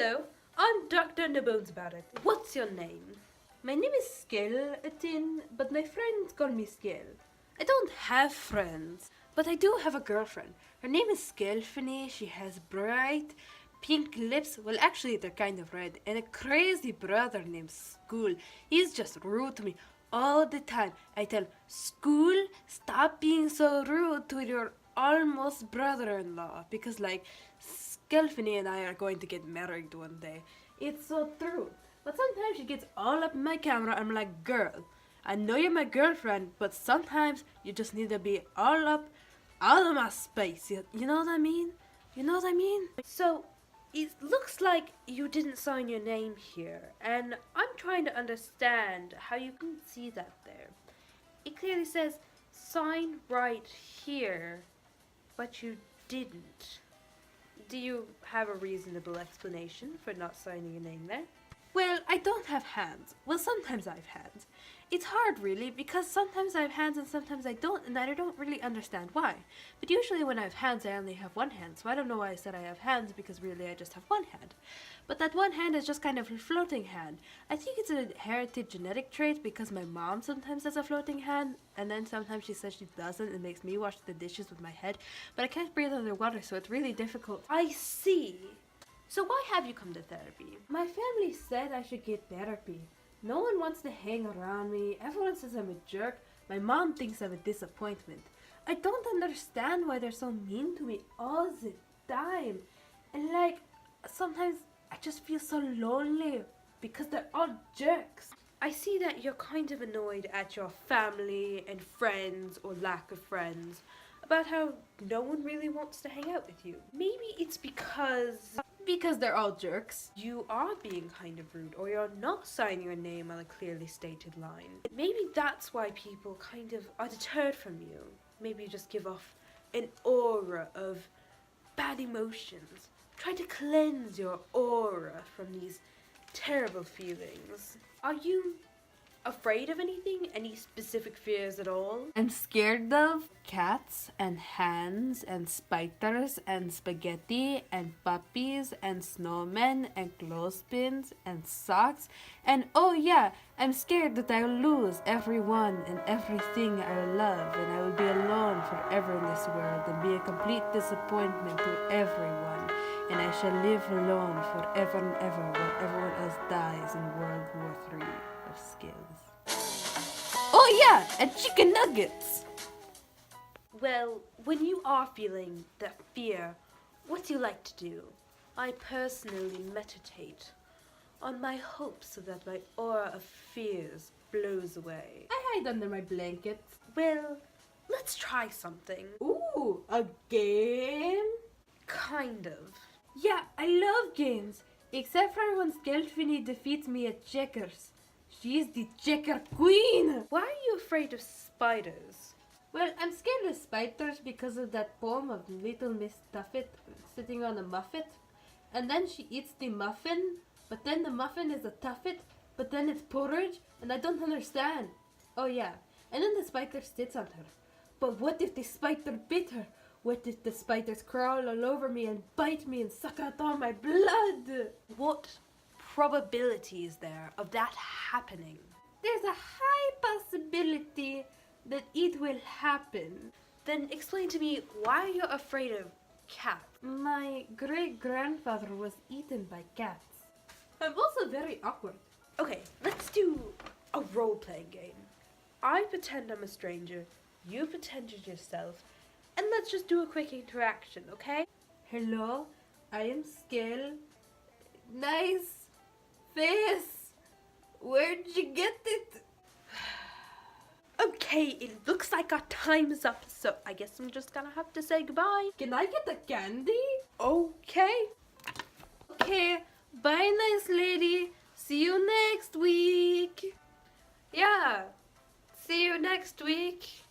Hello, I'm Dr. No Bones About It. What's your name? My name is Skell, but my friends call me Skell. I don't have friends, but I do have a girlfriend. Her name is Skellfini. She has bright pink lips. Well, actually, they're kind of red. And a crazy brother named School. He's just rude to me all the time. I tell School, stop being so rude to your almost brother-in-law. Because, like, Skellfini and I are going to get married one day. It's so true. But sometimes she gets all up in my camera. I'm like, girl, I know you're my girlfriend, but sometimes you just need to be all of my space. You know what I mean? You know what I mean? So, it looks like you didn't sign your name here, and I'm trying to understand how you can see that there. It clearly says, sign right here, but you didn't. Do you have a reasonable explanation for not signing your name there? Well, I don't have hands. Well, sometimes I have hands. It's hard, really, because sometimes I have hands and sometimes I don't, and I don't really understand why. But usually when I have hands, I only have one hand, so I don't know why I said I have hands, because really I just have one hand. But that one hand is just kind of a floating hand. I think it's a inherited genetic trait, because my mom sometimes has a floating hand, and then sometimes she says she doesn't and makes me wash the dishes with my head, but I can't breathe underwater, so it's really difficult. I see. So why have you come to therapy? My family said I should get therapy. No one wants to hang around me. Everyone says I'm a jerk. My mom thinks I'm a disappointment. I don't understand why they're so mean to me all the time. And like, sometimes I just feel so lonely because they're all jerks. I see that you're kind of annoyed at your family and friends, or lack of friends, about how no one really wants to hang out with you. Maybe it's because they're all jerks. You are being kind of rude, or you're not signing your name on a clearly stated line. Maybe that's why people kind of are deterred from you. Maybe you just give off an aura of bad emotions. Try to cleanse your aura from these terrible feelings. Are you afraid of anything? Any specific fears at all? I'm scared of cats and hands and spiders and spaghetti and puppies and snowmen and clothespins and socks. And oh yeah, I'm scared that I'll lose everyone and everything I love, and I will be alone forever in this world and be a complete disappointment to everyone. And I shall live alone forever and ever while everyone else dies in World War III of skills. Oh yeah, and chicken nuggets! Well, when you are feeling that fear, what do you like to do? I personally meditate on my hopes so that my aura of fears blows away. I hide under my blanket. Well, let's try something. Ooh, a game? Kind of. Yeah, I love games, except for when Skellfini defeats me at checkers. She's the checker queen! Why are you afraid of spiders? Well, I'm scared of spiders because of that poem of Little Miss Tuffet sitting on a muffet. And then she eats the muffin, but then the muffin is a tuffet, but then it's porridge, and I don't understand. Oh yeah, and then the spider sits on her. But what if the spider bit her? What if the spiders crawl all over me and bite me and suck out all my blood? What probability is there of that happening? There's a high possibility that it will happen. Then explain to me why you're afraid of cats. My great-grandfather was eaten by cats. I'm also very awkward. Okay, let's do a role-playing game. I pretend I'm a stranger, you pretend you're yourself, and let's just do a quick interaction, okay? Hello, I am Skell. Nice face. Where'd you get it? Okay, it looks like our time is up, so I guess I'm just gonna have to say goodbye. Can I get the candy? Okay. Okay, bye, nice lady. See you next week. Yeah, see you next week.